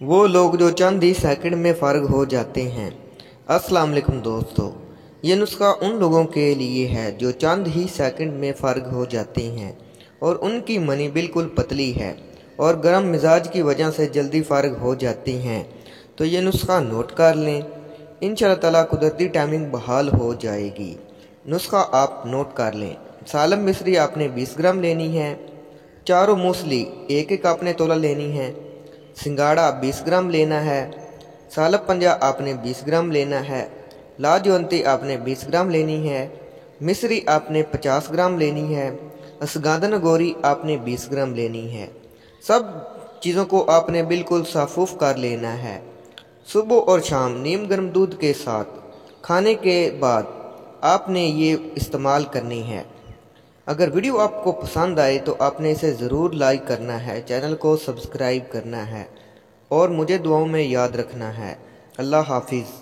वो लोग जो चंद ही सेकंड में फ़ारिग हो जाते हैं। अस्सलाम वालेकुम दोस्तों, ये नुस्खा उन लोगों के लिए है जो चंद ही सेकंड में फ़ारिग हो जाते हैं और उनकी मनी बिल्कुल पतली है और गर्म मिजाज की वजह से जल्दी फ़ारिग हो जाती हैं। तो ये नुस्खा नोट कर लें, इंशाअल्लाह ताला कुदरती टाइमिंग बहाल हो जाएगी। नुस्खा आप नोट कर लें। सालम मिश्री आपने 20 ग्राम लेनी है। चारों मूसली एक एक आपने तोला लेनी है। सिंगाड़ा 20 ग्राम लेना है। सालब पंजा आपने 20 ग्राम लेना है। लाजवंती आपने 20 ग्राम लेनी है। मिश्री आपने 50 ग्राम लेनी है। असगादन गोरी आपने 20 ग्राम लेनी है। सब चीज़ों को आपने बिल्कुल साफूफ कर लेना है। सुबह और शाम नीम गर्म दूध के साथ खाने के बाद आपने ये इस्तेमाल करनी है। अगर वीडियो आपको पसंद आए तो आपने इसे ज़रूर लाइक करना है, चैनल को सब्सक्राइब करना है और मुझे दुआओं में याद रखना है। अल्लाह हाफिज़।